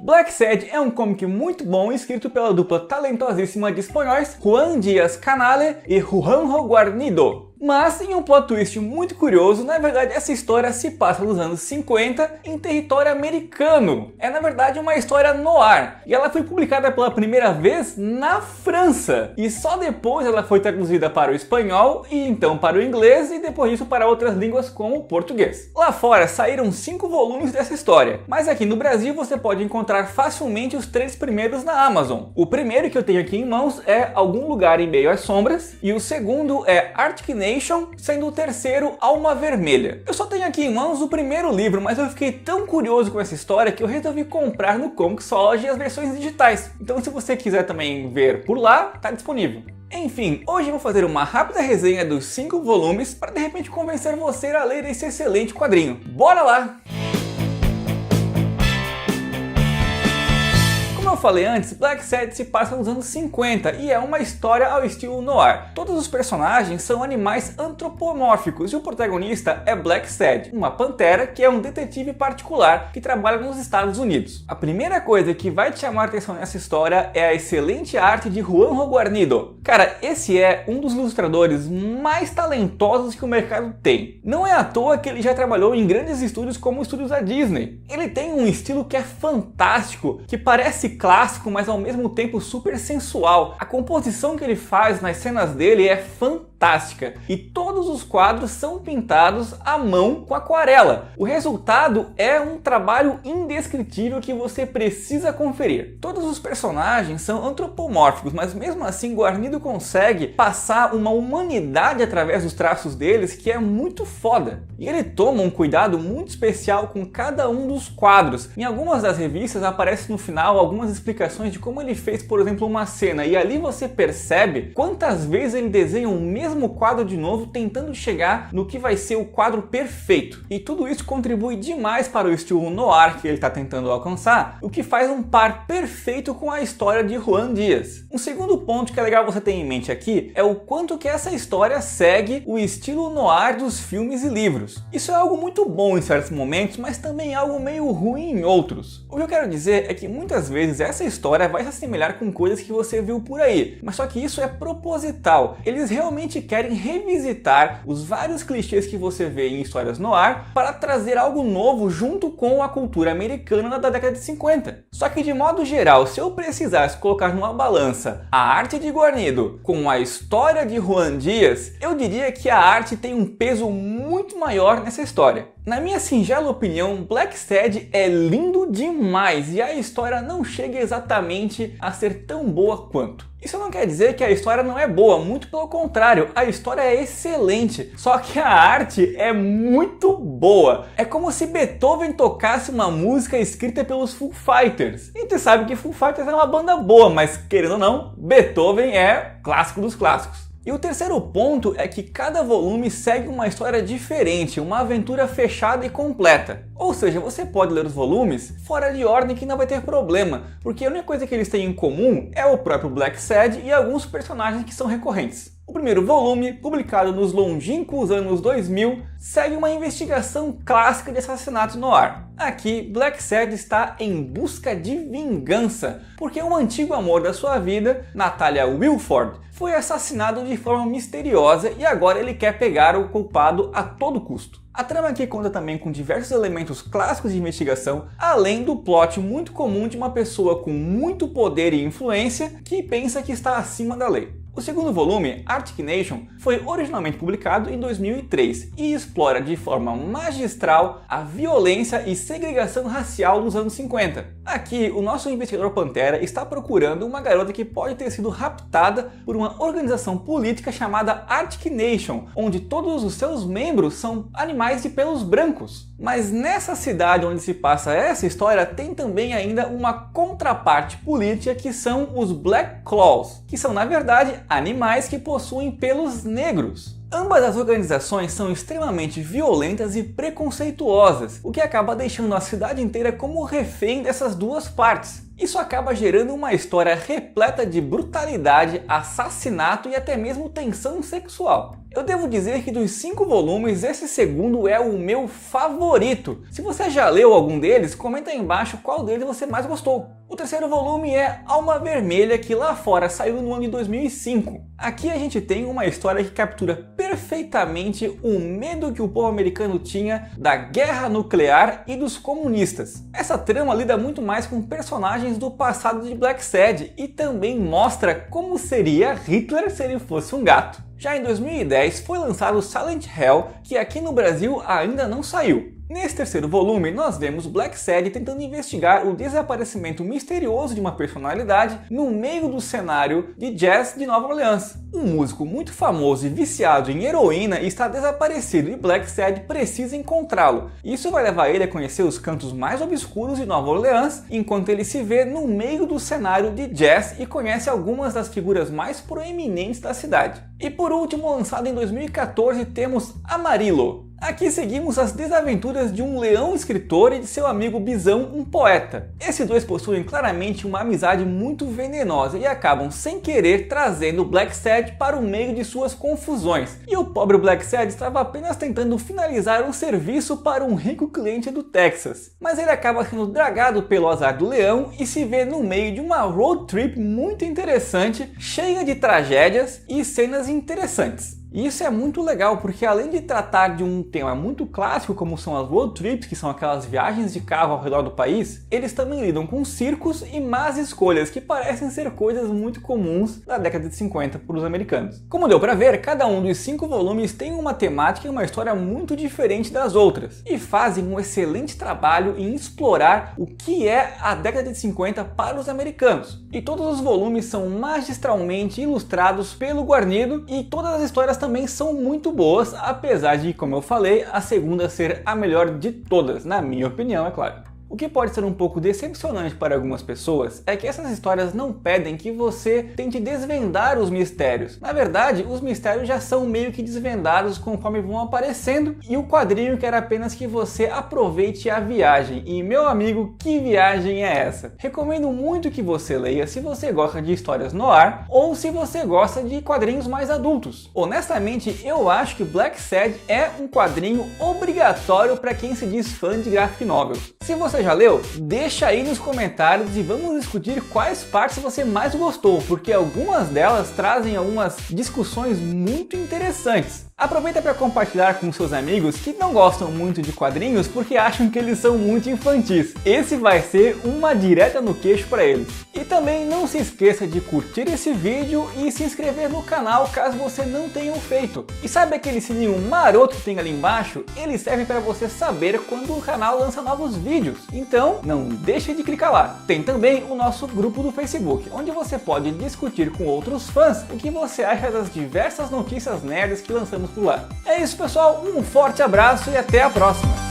Black Sad é um comic muito bom escrito pela dupla talentosíssima de espanhóis Juan Díaz Canale e Juanjo Guarnido. Mas, em um plot twist muito curioso, na verdade essa história se passa nos anos 50 em território americano. É na verdade uma história noir, e ela foi publicada pela primeira vez na França. E só depois ela foi traduzida para o espanhol, e então para o inglês, e depois disso para outras línguas como o português. Lá fora saíram 5 volumes dessa história, mas aqui no Brasil você pode encontrar facilmente os 3 primeiros na Amazon. O primeiro que eu tenho aqui em mãos é Algum Lugar em Meio às Sombras, e o segundo é Arctic Nation, sendo o terceiro Alma Vermelha. Eu só tenho aqui em mãos o primeiro livro, mas eu fiquei tão curioso com essa história que eu resolvi comprar no Comixology as versões digitais. Então se você quiser também ver por lá, tá disponível. Enfim, hoje eu vou fazer uma rápida resenha dos 5 volumes para de repente convencer você a ler esse excelente quadrinho. Bora lá! Como eu falei antes, Black Sad se passa nos anos 50 e é uma história ao estilo noir. Todos os personagens são animais antropomórficos e o protagonista é Black Sad, uma pantera que é um detetive particular que trabalha nos Estados Unidos. A primeira coisa que vai te chamar a atenção nessa história é a excelente arte de Juanjo Guarnido. Cara, esse é um dos ilustradores mais talentosos que o mercado tem. Não é à toa que ele já trabalhou em grandes estúdios como os estúdios da Disney. Ele tem um estilo que é fantástico, que parece clássico, mas ao mesmo tempo super sensual. A composição que ele faz nas cenas dele é fantástica e todos os quadros são pintados à mão com aquarela. O resultado é um trabalho indescritível que você precisa conferir. Todos os personagens são antropomórficos, mas mesmo assim Guarnido consegue passar uma humanidade através dos traços deles que é muito foda. E ele toma um cuidado muito especial com cada um dos quadros. Em algumas das revistas aparece no final algumas explicações de como ele fez, por exemplo, uma cena, e ali você percebe quantas vezes ele desenha o mesmo quadro de novo, tentando chegar no que vai ser o quadro perfeito. E tudo isso contribui demais para o estilo noir que ele está tentando alcançar, o que faz um par perfeito com a história de Juan Díaz. Um segundo ponto que é legal você ter em mente aqui é o quanto que essa história segue o estilo noir dos filmes e livros. Isso é algo muito bom em certos momentos, mas também algo meio ruim em outros. O que eu quero dizer é que muitas vezes essa história vai se assemelhar com coisas que você viu por aí, mas só que isso é proposital. Eles realmente querem revisitar os vários clichês que você vê em histórias noir para trazer algo novo junto com a cultura americana da década de 50. Só que de modo geral, se eu precisasse colocar numa balança a arte de Guarnido com a história de Juan Díaz, eu diria que a arte tem um peso muito maior nessa história. Na minha singela opinião, Black Sad é lindo demais e a história não chega exatamente a ser tão boa quanto. Isso não quer dizer que a história não é boa, muito pelo contrário, a história é excelente, só que a arte é muito boa. É como se Beethoven tocasse uma música escrita pelos Foo Fighters. E você sabe que Foo Fighters é uma banda boa, mas querendo ou não, Beethoven é clássico dos clássicos. E o terceiro ponto é que cada volume segue uma história diferente, uma aventura fechada e completa. Ou seja, você pode ler os volumes fora de ordem que não vai ter problema, porque a única coisa que eles têm em comum é o próprio Black Sad e alguns personagens que são recorrentes. O primeiro volume, publicado nos longínquos anos 2000, segue uma investigação clássica de assassinato no ar. Aqui, Black Sad está em busca de vingança, porque um antigo amor da sua vida, Natalia Wilford, foi assassinado de forma misteriosa e agora ele quer pegar o culpado a todo custo. A trama aqui conta também com diversos elementos clássicos de investigação, além do plot muito comum de uma pessoa com muito poder e influência que pensa que está acima da lei. O segundo volume, Arctic Nation, foi originalmente publicado em 2003 e explora de forma magistral a violência e segregação racial nos anos 50. Aqui, o nosso investigador Pantera está procurando uma garota que pode ter sido raptada por uma organização política chamada Arctic Nation, onde todos os seus membros são animais de pelos brancos. Mas nessa cidade onde se passa essa história tem também ainda uma contraparte política que são os Black Claws, que são na verdade animais que possuem pelos negros. Ambas as organizações são extremamente violentas e preconceituosas, o que acaba deixando a cidade inteira como refém dessas duas partes. Isso acaba gerando uma história repleta de brutalidade, assassinato e até mesmo tensão sexual. Eu devo dizer que dos 5 volumes, esse segundo é o meu favorito. Se você já leu algum deles, comenta aí embaixo qual deles você mais gostou. O terceiro volume é Alma Vermelha, que lá fora saiu no ano de 2005. Aqui a gente tem uma história que captura perfeitamente o medo que o povo americano tinha da guerra nuclear e dos comunistas. Essa trama lida muito mais com personagens do passado de Blacksad e também mostra como seria Hitler se ele fosse um gato. Já em 2010 foi lançado Silent Hell, que aqui no Brasil ainda não saiu. Nesse terceiro volume, nós vemos Blacksad tentando investigar o desaparecimento misterioso de uma personalidade no meio do cenário de jazz de Nova Orleans. Um músico muito famoso e viciado em heroína está desaparecido e Blacksad precisa encontrá-lo. Isso vai levar ele a conhecer os cantos mais obscuros de Nova Orleans, enquanto ele se vê no meio do cenário de jazz e conhece algumas das figuras mais proeminentes da cidade. E por último, lançado em 2014, temos Amarillo. Aqui seguimos as desaventuras de um leão escritor e de seu amigo Bisão, um poeta. Esses dois possuem claramente uma amizade muito venenosa e acabam sem querer trazendo Blacksad para o meio de suas confusões. E o pobre Blacksad estava apenas tentando finalizar um serviço para um rico cliente do Texas. Mas ele acaba sendo dragado pelo azar do leão e se vê no meio de uma road trip muito interessante, cheia de tragédias e cenas interessantes. E isso é muito legal porque além de tratar de um tema muito clássico como são as road trips, que são aquelas viagens de carro ao redor do país, eles também lidam com circos e más escolhas que parecem ser coisas muito comuns da década de 50 para os americanos. Como deu para ver, cada um dos 5 volumes tem uma temática e uma história muito diferente das outras e fazem um excelente trabalho em explorar o que é a década de 50 para os americanos. E todos os volumes são magistralmente ilustrados pelo Guarnido e todas as histórias também são muito boas, apesar de, como eu falei, a segunda ser a melhor de todas, na minha opinião, é claro. O que pode ser um pouco decepcionante para algumas pessoas é que essas histórias não pedem que você tente desvendar os mistérios. Na verdade, os mistérios já são meio que desvendados conforme vão aparecendo e o quadrinho quer apenas que você aproveite a viagem. E meu amigo, que viagem é essa? Recomendo muito que você leia se você gosta de histórias noir ou se você gosta de quadrinhos mais adultos. Honestamente, eu acho que Blacksad é um quadrinho obrigatório para quem se diz fã de graphic novels. Se você já leu? Deixa aí nos comentários e vamos discutir quais partes você mais gostou, porque algumas delas trazem algumas discussões muito interessantes. Aproveita para compartilhar com seus amigos que não gostam muito de quadrinhos porque acham que eles são muito infantis. Esse vai ser uma direta no queixo para eles. E também não se esqueça de curtir esse vídeo e se inscrever no canal caso você não tenha o feito. E sabe aquele sininho maroto que tem ali embaixo? Ele serve para você saber quando o canal lança novos vídeos. Então não deixe de clicar lá. Tem também o nosso grupo do Facebook, onde você pode discutir com outros fãs o que você acha das diversas notícias nerds que lançamos por lá. É isso, pessoal, um forte abraço e até a próxima!